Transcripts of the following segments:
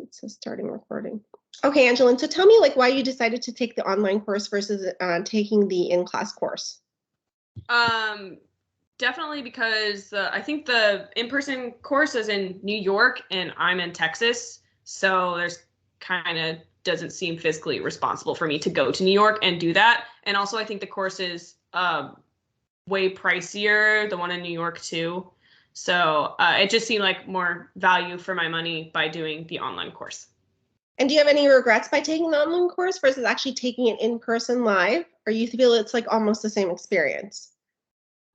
It says starting recording. Okay, Angeline, so tell me like why you decided to take the online course versus taking the in-class course. Definitely because I think the in-person course is in New York and I'm in Texas. So there's kind of doesn't seem fiscally responsible for me to go to New York and do that. And also I think the course is way pricier, the one in New York too. So it just seemed like more value for my money by doing the online course. And do you have any regrets by taking the online course versus actually taking it in person live? Or you feel it's like almost the same experience?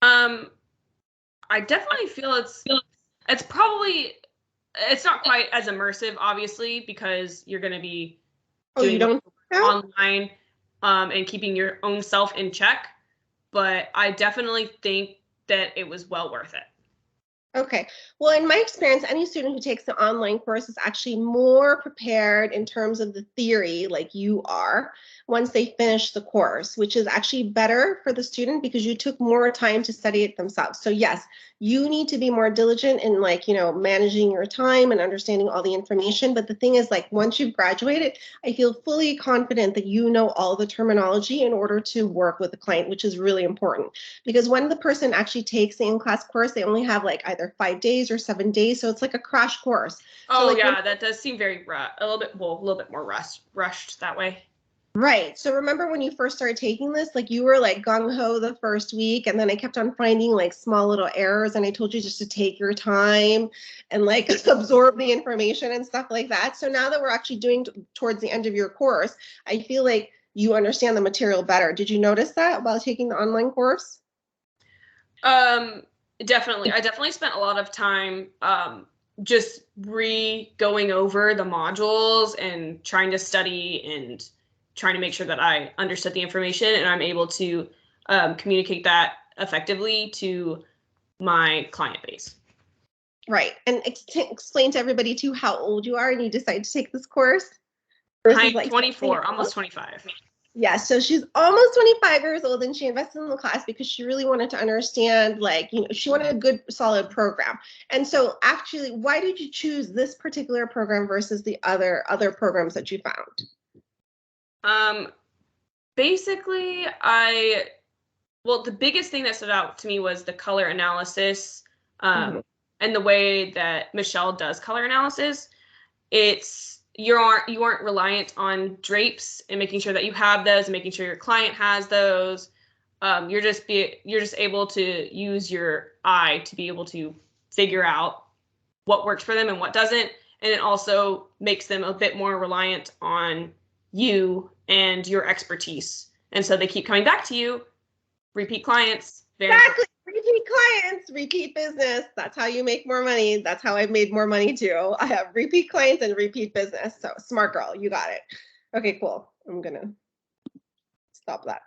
I definitely feel it's probably it's not quite as immersive, obviously, because you're going to be doing online and keeping your own self in check. But I definitely think that it was well worth it. Okay. Well, in my experience, any student who takes the online course is actually more prepared in terms of the theory, like you are, once they finish the course, which is actually better for the student because you took more time to study it themselves. So yes, you need to be more diligent in like, managing your time and understanding all the information. But the thing is like, once you've graduated, I feel fully confident that you know all the terminology in order to work with the client, which is really important. Because when the person actually takes the in-class course, they only have like either 5 days or 7 days. So it's like a crash course. Oh, so like yeah, that does seem very a little bit more rushed that way. Right. So remember when you first started taking this, like you were like gung-ho the first week, and then I kept on finding like small little errors, and I told you just to take your time and like absorb the information and stuff like that. So now that we're actually doing towards the end of your course, I feel like you understand the material better. Did you notice that while taking the online course? Definitely. I definitely spent a lot of time just going over the modules and trying to study and trying to make sure that I understood the information and I'm able to communicate that effectively to my client base. Right. And explain to everybody too how old you are and you decide to take this course. I'm like 24, almost 25. Yeah, so she's almost 25 years old and she invested in the class because she really wanted to understand, like, she wanted a good, solid program. And so actually, why did you choose this particular program versus the other programs that you found? Basically, the biggest thing that stood out to me was the color analysis and the way that Michelle does color analysis. You aren't reliant on drapes and making sure that you have those and making sure your client has those. You're just able to use your eye to be able to figure out what works for them and what doesn't. And it also makes them a bit more reliant on you and your expertise. And so they keep coming back to you, repeat clients. Exactly. Repeat clients, repeat business. That's how you make more money. That's how I've made more money too. I have repeat clients and repeat business. So smart girl, you got it. Okay, cool. I'm going to stop that.